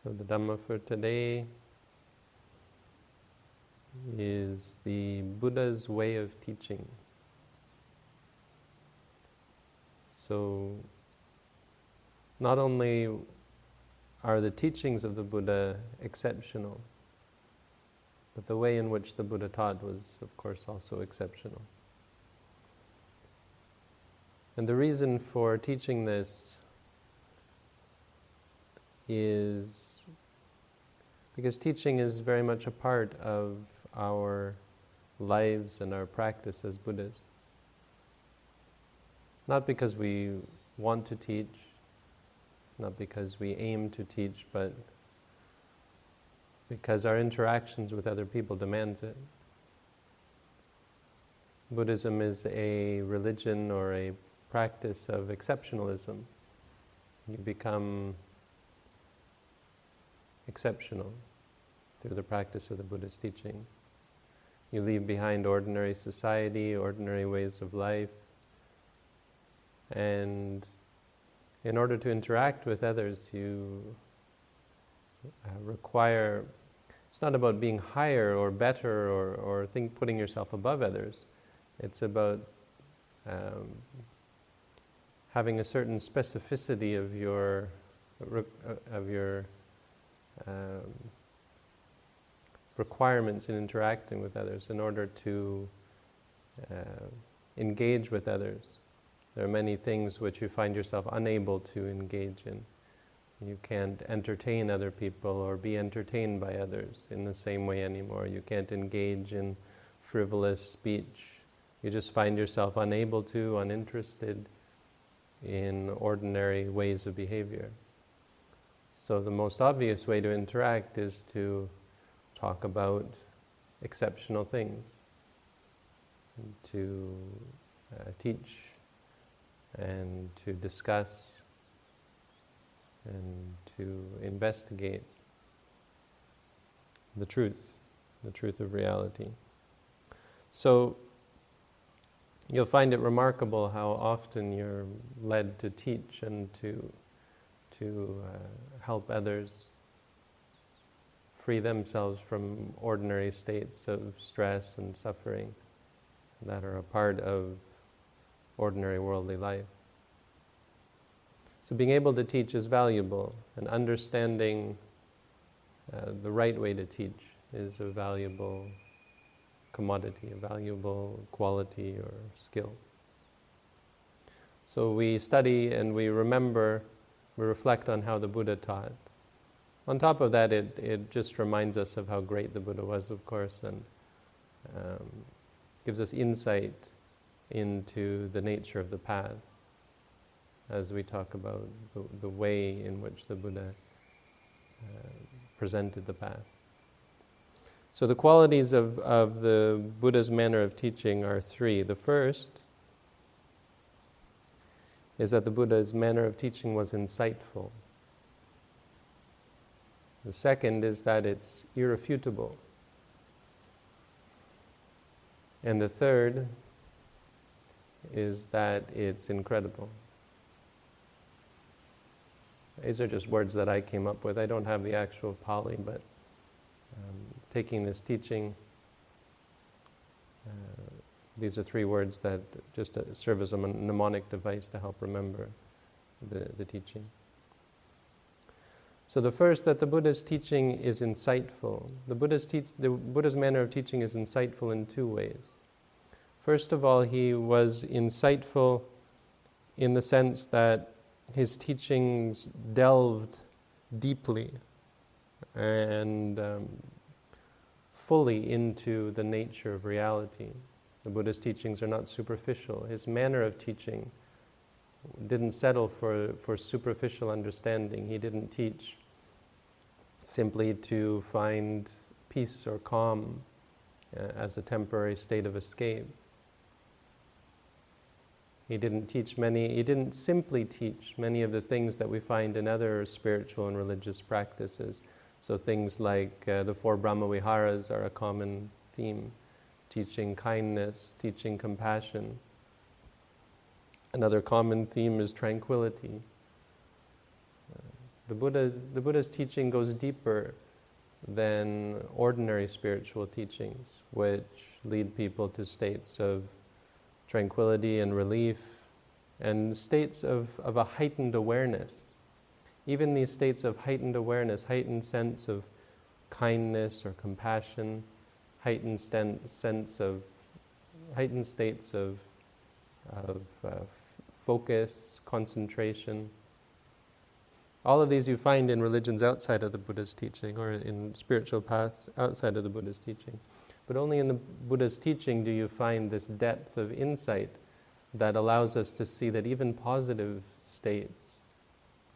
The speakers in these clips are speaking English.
So the Dhamma for today is the Buddha's way of teaching. So not only are the teachings of the Buddha exceptional, but the way in which the Buddha taught was, of course, also exceptional. And the reason for teaching this is because teaching is very much a part of our lives and our practice as Buddhists. Not because we want to teach, not because we aim to teach, but because our interactions with other people demands it. Buddhism is a religion or a practice of exceptionalism. You become exceptional through the practice of the Buddha's teaching. You leave behind ordinary society, ordinary ways of life, and in order to interact with others, you require, it's not about being higher or better or putting yourself above others. It's about having a certain specificity of your requirements in interacting with others in order to engage with others. There are many things which you find yourself unable to engage in. You can't entertain other people or be entertained by others in the same way anymore. You can't engage in frivolous speech. You just find yourself unable to, uninterested in ordinary ways of behavior. So the most obvious way to interact is to talk about exceptional things, to teach and to discuss and to investigate the truth of reality. So you'll find it remarkable how often you're led to teach and to help others free themselves from ordinary states of stress and suffering that are a part of ordinary worldly life. So being able to teach is valuable, and understanding the right way to teach is a valuable commodity, a valuable quality or skill. So we study and we remember, we reflect on how the Buddha taught. On top of that, it just reminds us of how great the Buddha was, of course, and gives us insight into the nature of the path as we talk about the way in which the Buddha presented the path. So the qualities of the Buddha's manner of teaching are three. The first is that the Buddha's manner of teaching was insightful. The second is that it's irrefutable. And the third is that it's incredible. These are just words that I came up with. I don't have the actual Pali, but taking this teaching, these are three words that just serve as a mnemonic device to help remember the teaching. So the first, that the Buddha's teaching is insightful. The Buddha's manner of teaching is insightful in two ways. First of all, he was insightful in the sense that his teachings delved deeply and fully into the nature of reality. The Buddha's teachings are not superficial. His manner of teaching didn't settle for superficial understanding. He didn't teach simply to find peace or calm as a temporary state of escape. He didn't simply teach many of the things that we find in other spiritual and religious practices. So things like the four Brahma-viharas are a common theme. Teaching kindness, teaching compassion. Another common theme is tranquility. The Buddha's teaching goes deeper than ordinary spiritual teachings, which lead people to states of tranquility and relief, and states of a heightened awareness. Even these states of heightened awareness, heightened sense of kindness or compassion, heightened states of focus, concentration. All of these you find in religions outside of the Buddha's teaching, or in spiritual paths outside of the Buddha's teaching. But only in the Buddha's teaching do you find this depth of insight that allows us to see that even positive states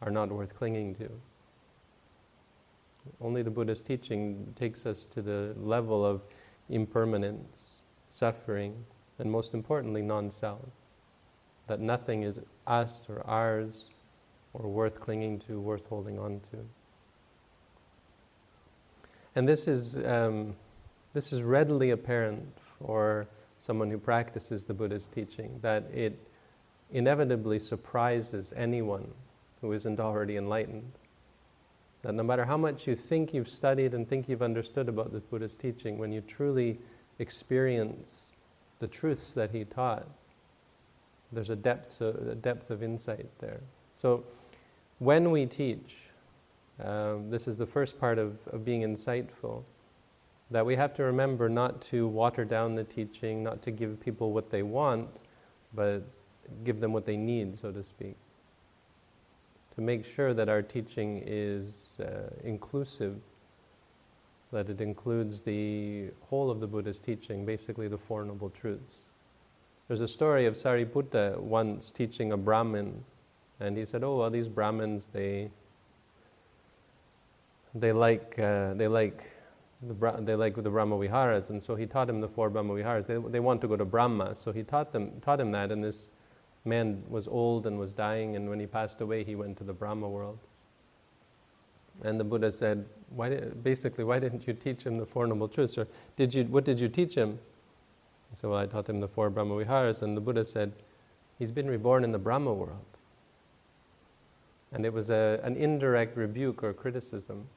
are not worth clinging to. Only the Buddha's teaching takes us to the level of impermanence, suffering, and most importantly, non-self. That nothing is us or ours, or worth clinging to, worth holding on to. And this is readily apparent for someone who practices the Buddha's teaching, that it inevitably surprises anyone who isn't already enlightened. That no matter how much you think you've studied and think you've understood about the Buddha's teaching, when you truly experience the truths that he taught, there's a depth of insight there. So when we teach, this is the first part of being insightful, that we have to remember not to water down the teaching, not to give people what they want, but give them what they need, so to speak. To make sure that our teaching is inclusive, that it includes the whole of the Buddha's teaching, basically the Four Noble Truths. There's a story of Sariputta once teaching a Brahmin, and he said, "Oh, well, these Brahmins, they like the Brahma Viharas," and so he taught him the 4 Brahma Viharas. They want to go to Brahma, so he taught him that, and this man was old and was dying, and when he passed away, he went to the Brahma world. And the Buddha said, why didn't you teach him the Four Noble Truths? Or what did you teach him? He said, well, I taught him the 4 Brahma Viharas. And the Buddha said, he's been reborn in the Brahma world. And it was an indirect rebuke or criticism.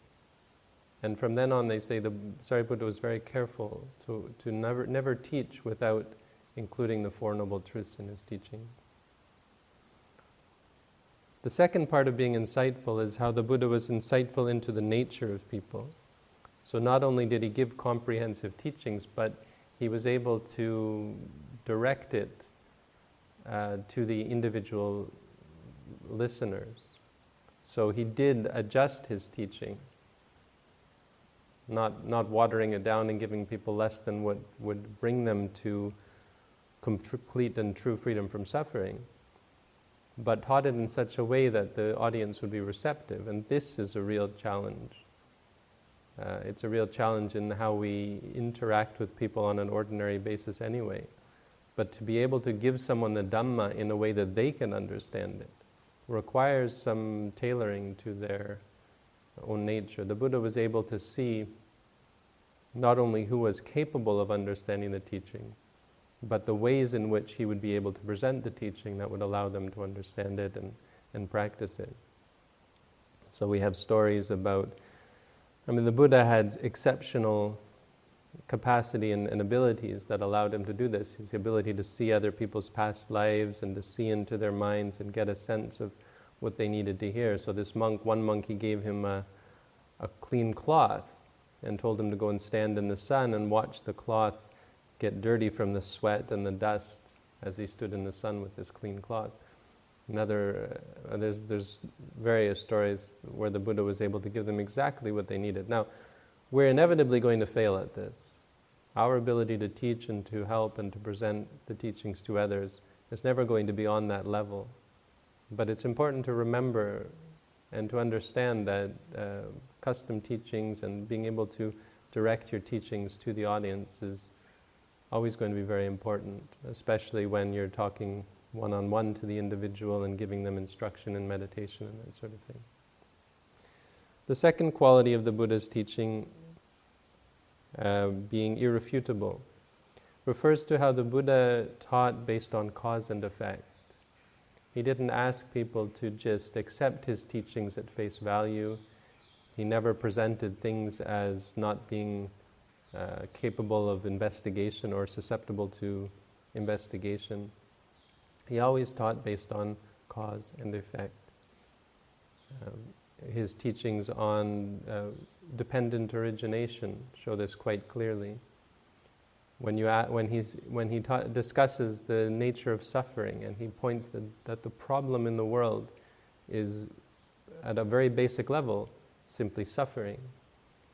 And from then on, they say the Sariputta was very careful to never teach without including the Four Noble Truths in his teaching. The second part of being insightful is how the Buddha was insightful into the nature of people. So not only did he give comprehensive teachings, but he was able to direct it to the individual listeners. So he did adjust his teaching, not watering it down and giving people less than what would bring them to complete and true freedom from suffering, but taught it in such a way that the audience would be receptive. And this is a real challenge. It's a real challenge in how we interact with people on an ordinary basis anyway. But to be able to give someone the Dhamma in a way that they can understand it requires some tailoring to their own nature. The Buddha was able to see not only who was capable of understanding the teaching, but the ways in which he would be able to present the teaching that would allow them to understand it and practice it. So we have stories about, the Buddha had exceptional capacity and abilities that allowed him to do this. His ability to see other people's past lives and to see into their minds and get a sense of what they needed to hear. So this one monk, he gave him a clean cloth and told him to go and stand in the sun and watch the cloth get dirty from the sweat and the dust as he stood in the sun with this clean cloth. There's various stories where the Buddha was able to give them exactly what they needed. Now, we're inevitably going to fail at this. Our ability to teach and to help and to present the teachings to others is never going to be on that level. But it's important to remember and to understand that custom teachings and being able to direct your teachings to the audience is always going to be very important, especially when you're talking one-on-one to the individual and giving them instruction and meditation and that sort of thing. The second quality of the Buddha's teaching, being irrefutable, refers to how the Buddha taught based on cause and effect. He didn't ask people to just accept his teachings at face value. He never presented things as not being capable of investigation or susceptible to investigation. He always taught based on cause and effect. His teachings on dependent origination show this quite clearly. When he discusses the nature of suffering, and he points that the problem in the world is, at a very basic level, simply suffering.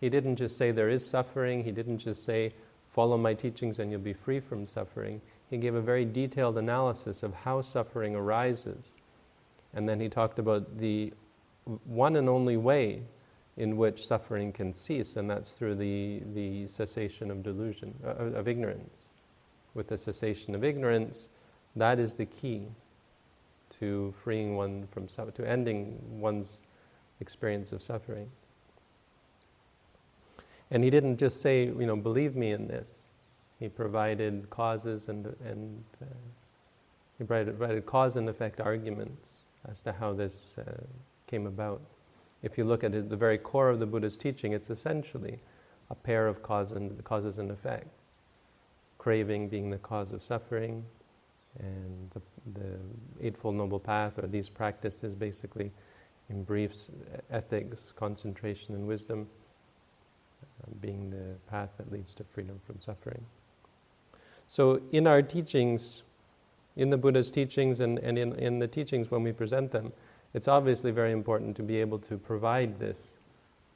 He didn't just say there is suffering. He didn't just say, follow my teachings and you'll be free from suffering. He gave a very detailed analysis of how suffering arises. And then he talked about the one and only way in which suffering can cease, and that's through the cessation of delusion, of ignorance. With the cessation of ignorance, that is the key to freeing one from suffering, to ending one's experience of suffering. And he didn't just say, believe me in this. He provided causes and he provided cause and effect arguments as to how this came about. If you look at it, the very core of the Buddha's teaching, it's essentially a pair of causes and effects. Craving being the cause of suffering, and the Eightfold Noble Path, or these practices basically, in briefs, ethics, concentration, and wisdom, being the path that leads to freedom from suffering. So in our teachings, in the Buddha's teachings and in the teachings when we present them, it's obviously very important to be able to provide this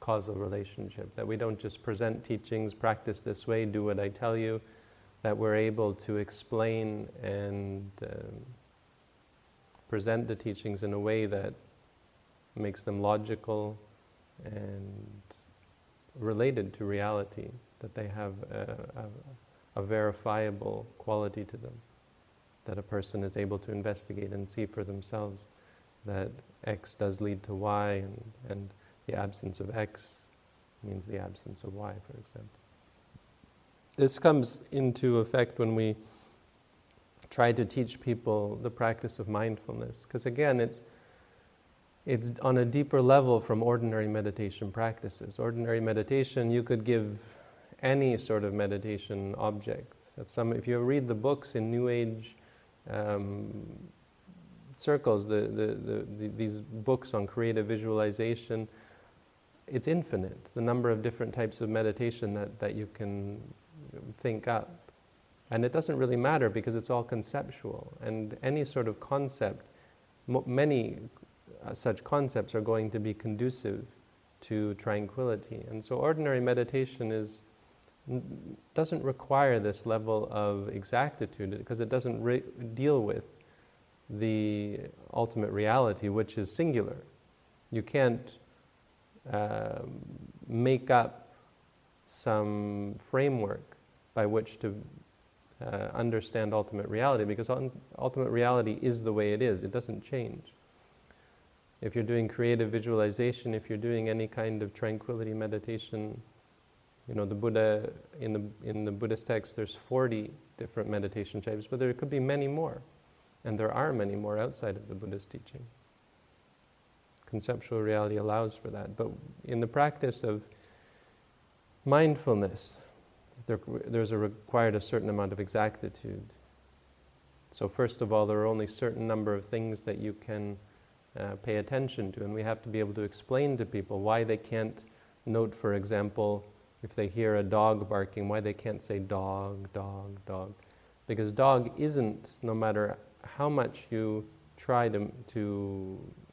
causal relationship, that we don't just present teachings, practice this way, do what I tell you, that we're able to explain and present the teachings in a way that makes them logical and related to reality, that they have a verifiable quality to them, that a person is able to investigate and see for themselves that X does lead to Y, and the absence of X means the absence of Y, for example. This comes into effect when we try to teach people the practice of mindfulness, because again, it's on a deeper level from ordinary meditation practices. Ordinary meditation, you could give any sort of meditation object. If you read the books in New Age circles, these books on creative visualization, it's infinite, the number of different types of meditation that you can think up. And it doesn't really matter because it's all conceptual. And any sort of concept, many such concepts are going to be conducive to tranquility. And so ordinary meditation doesn't require this level of exactitude, because it doesn't deal with the ultimate reality, which is singular. You can't make up some framework by which to understand ultimate reality, because ultimate reality is the way it is. It doesn't change. If you're doing creative visualization, if you're doing any kind of tranquility meditation, the Buddha, in the Buddhist text, there's 40 different meditation types, but there could be many more. And there are many more outside of the Buddha's teaching. Conceptual reality allows for that. But in the practice of mindfulness, there's required a certain amount of exactitude. So first of all, there are only a certain number of things that you can pay attention to, and we have to be able to explain to people why they can't note, for example, if they hear a dog barking, why they can't say dog, dog, dog. Because dog isn't, no matter how much you try to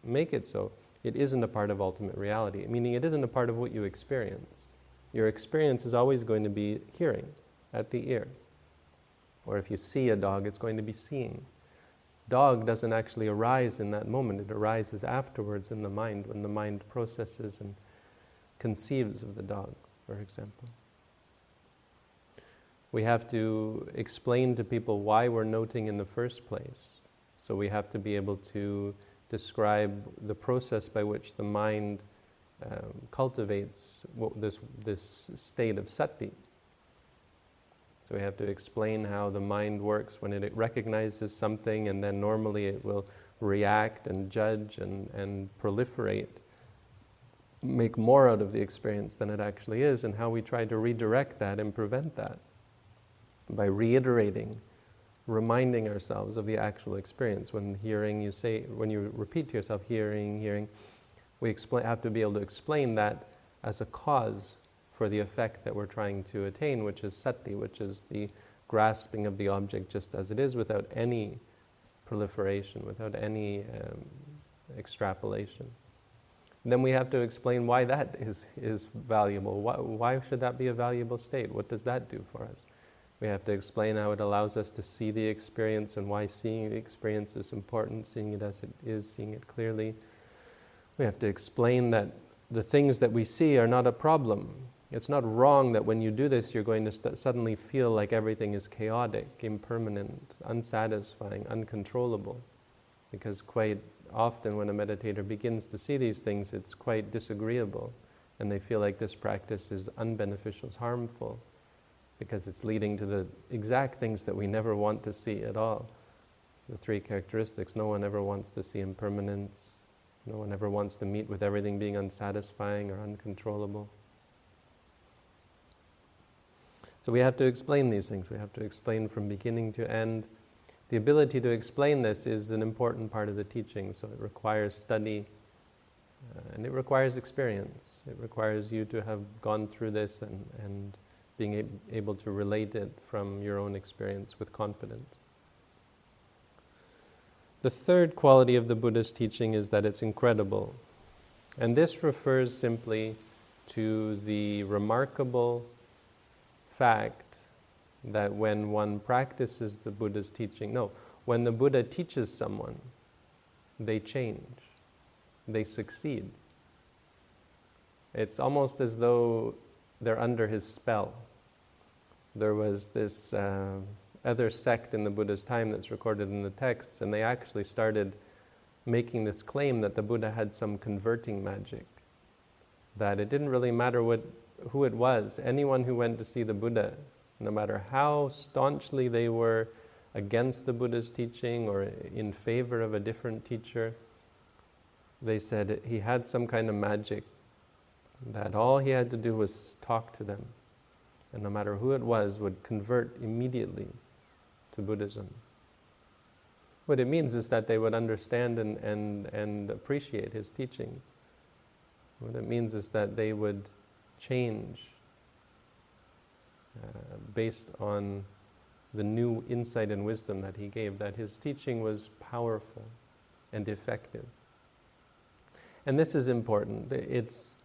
make it so, it isn't a part of ultimate reality, meaning it isn't a part of what you experience. Your experience is always going to be hearing, at the ear. Or if you see a dog, it's going to be seeing. Dog doesn't actually arise in that moment. It arises afterwards in the mind, when the mind processes and conceives of the dog, for example. We have to explain to people why we're noting in the first place. So we have to be able to describe the process by which the mind cultivates this state of sati. So we have to explain how the mind works when it recognizes something, and then normally it will react and judge and proliferate, make more out of the experience than it actually is, and how we try to redirect that and prevent that by reiterating, reminding ourselves of the actual experience. When hearing, when you repeat to yourself, hearing, we have to be able to explain that as a cause for the effect that we're trying to attain, which is sati, which is the grasping of the object just as it is, without any proliferation, without any extrapolation. Then we have to explain why that is valuable. Why should that be a valuable state? What does that do for us? We have to explain how it allows us to see the experience and why seeing the experience is important, seeing it as it is, seeing it clearly. We have to explain that the things that we see are not a problem. It's not wrong that when you do this, you're going to suddenly feel like everything is chaotic, impermanent, unsatisfying, uncontrollable. Because quite often when a meditator begins to see these things, it's quite disagreeable. And they feel like this practice is unbeneficial, it's harmful, because it's leading to the exact things that we never want to see at all. The three characteristics: no one ever wants to see impermanence, no one ever wants to meet with everything being unsatisfying or uncontrollable. So we have to explain these things. We have to explain from beginning to end. The ability to explain this is an important part of the teaching, so it requires study, and it requires experience. It requires you to have gone through this and being able to relate it from your own experience with confidence. The third quality of the Buddha's teaching is that it's incredible. And this refers simply to the remarkable fact that when one practices the Buddha's teaching, when the Buddha teaches someone, they change, they succeed. It's almost as though they're under his spell. There was this other sect in the Buddha's time that's recorded in the texts, and they actually started making this claim that the Buddha had some converting magic, that it didn't really matter who it was. Anyone who went to see the Buddha, no matter how staunchly they were against the Buddha's teaching or in favor of a different teacher, they said he had some kind of magic, that all he had to do was talk to them, and no matter who it was, would convert immediately to Buddhism. What it means is that they would understand and appreciate his teachings. What it means is that they would change based on the new insight and wisdom that he gave, that his teaching was powerful and effective. And this is important. It's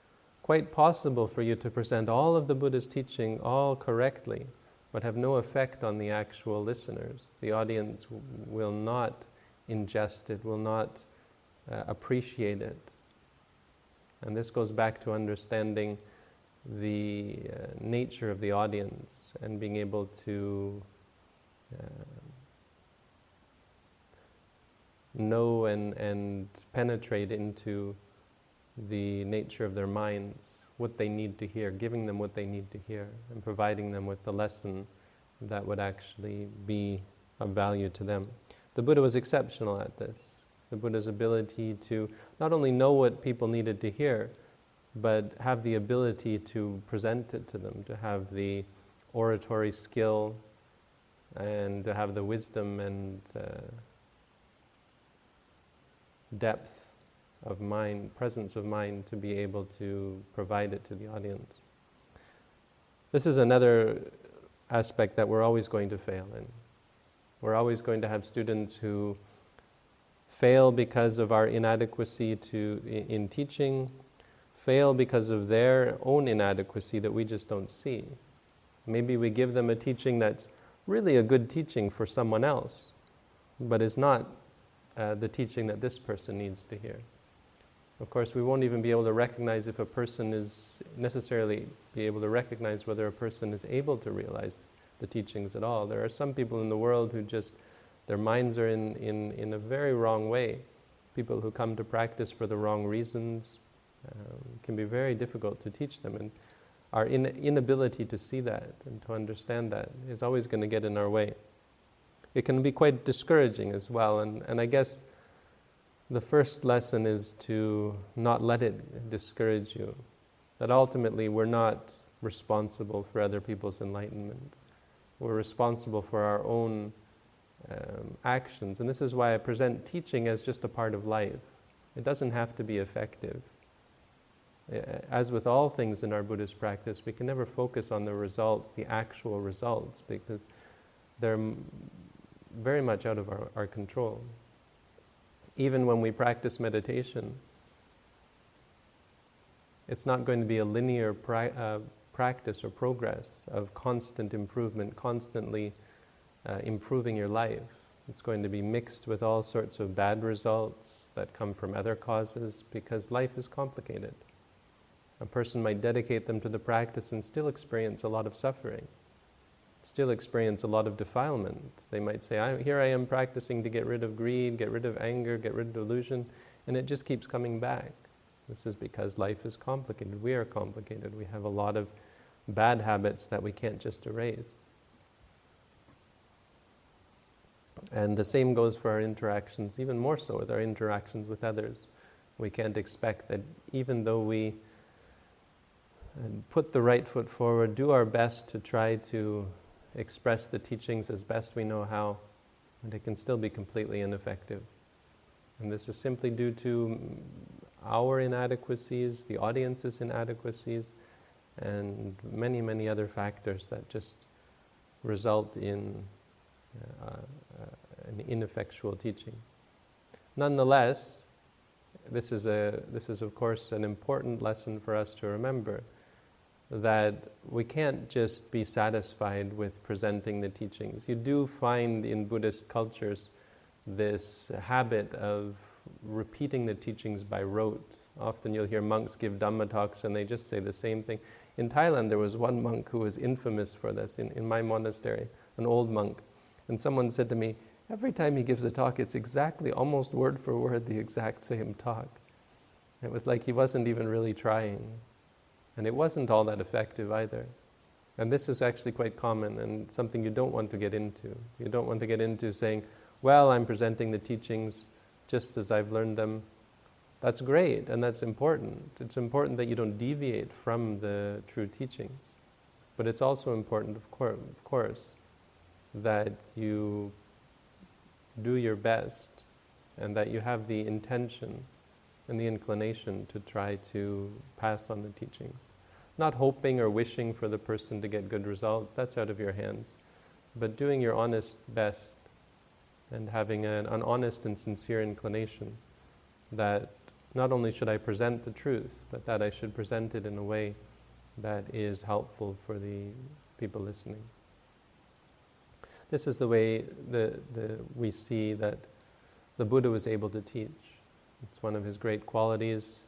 quite possible for you to present all of the Buddha's teaching all correctly, but have no effect on the actual listeners. The audience will not ingest it, will not appreciate it. And this goes back to understanding the nature of the audience and being able to know and penetrate into the nature of their minds, what they need to hear, giving them what they need to hear, and providing them with the lesson that would actually be of value to them. The Buddha was exceptional at this. The Buddha's ability to not only know what people needed to hear, but have the ability to present it to them, to have the oratory skill, and to have the wisdom and depth of mind, presence of mind, to be able to provide it to the audience. This is another aspect that we're always going to fail in. We're always going to have students who fail because of our inadequacy in teaching, fail because of their own inadequacy that we just don't see. Maybe we give them a teaching that's really a good teaching for someone else, but is not the teaching that this person needs to hear. Of course, we won't even be able to recognize if a person is necessarily be able to recognize whether a person is able to realize the teachings at all. There are some people in the world who just, their minds are in a very wrong way. People who come to practice for the wrong reasons. Can be very difficult to teach them, and our inability to see that and to understand that is always going to get in our way. It can be quite discouraging as well, and I guess The first lesson is to not let it discourage you. That ultimately we're not responsible for other people's enlightenment. We're responsible for our own actions. And this is why I present teaching as just a part of life. It doesn't have to be effective. As with all things in our Buddhist practice, we can never focus on the results, the actual results, because they're very much out of our control. Even when we practice meditation, it's not going to be a linear practice or progress of constant improvement, constantly improving your life. It's going to be mixed with all sorts of bad results that come from other causes, because life is complicated. A person might dedicate them to the practice and still experience a lot of suffering, still experience a lot of defilement. They might say, here I am practicing to get rid of greed, get rid of anger, get rid of delusion, and it just keeps coming back. This is because life is complicated. We are complicated. We have a lot of bad habits that we can't just erase. And the same goes for our interactions, even more so with our interactions with others. We can't expect that even though we put the right foot forward, do our best to try to express the teachings as best we know how, and it can still be completely ineffective. And this is simply due to our inadequacies, the audience's inadequacies, and many, many other factors that just result in an ineffectual teaching. Nonetheless, this is of course an important lesson for us to remember, that we can't just be satisfied with presenting the teachings. You do find in Buddhist cultures this habit of repeating the teachings by rote. Often you'll hear monks give Dhamma talks and they just say the same thing. In Thailand there was one monk who was infamous for this in my monastery, an old monk. And someone said to me, every time he gives a talk it's exactly, almost word for word, the exact same talk. It was like he wasn't even really trying. And it wasn't all that effective either. And this is actually quite common and something you don't want to get into. You don't want to get into saying, well, I'm presenting the teachings just as I've learned them. That's great and that's important. It's important that you don't deviate from the true teachings. But it's also important, of course, that you do your best and that you have the intention and the inclination to try to pass on the teachings. Not hoping or wishing for the person to get good results, that's out of your hands. But doing your honest best and having an honest and sincere inclination that not only should I present the truth, but that I should present it in a way that is helpful for the people listening. This is the way we see that the Buddha was able to teach. It's one of his great qualities.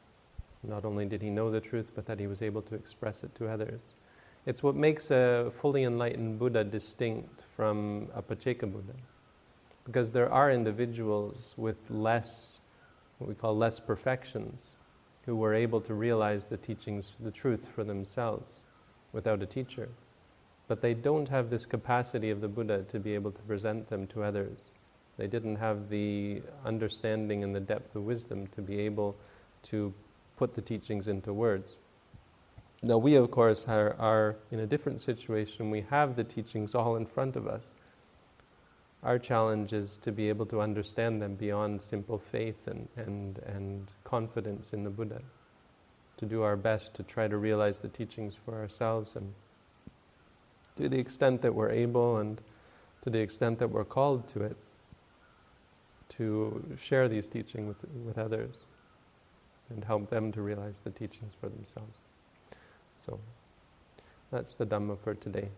Not only did he know the truth, but that he was able to express it to others. It's what makes a fully enlightened Buddha distinct from a Pacceka Buddha. Because there are individuals with less, what we call less perfections, who were able to realize the teachings, the truth for themselves without a teacher. But they don't have this capacity of the Buddha to be able to present them to others. They didn't have the understanding and the depth of wisdom to be able to put the teachings into words. Now we, of course, are in a different situation. We have the teachings all in front of us. Our challenge is to be able to understand them beyond simple faith and confidence in the Buddha. To do our best to try to realize the teachings for ourselves, and to the extent that we're able and to the extent that we're called to it, to share these teachings with others and help them to realize the teachings for themselves. So that's the Dhamma for today.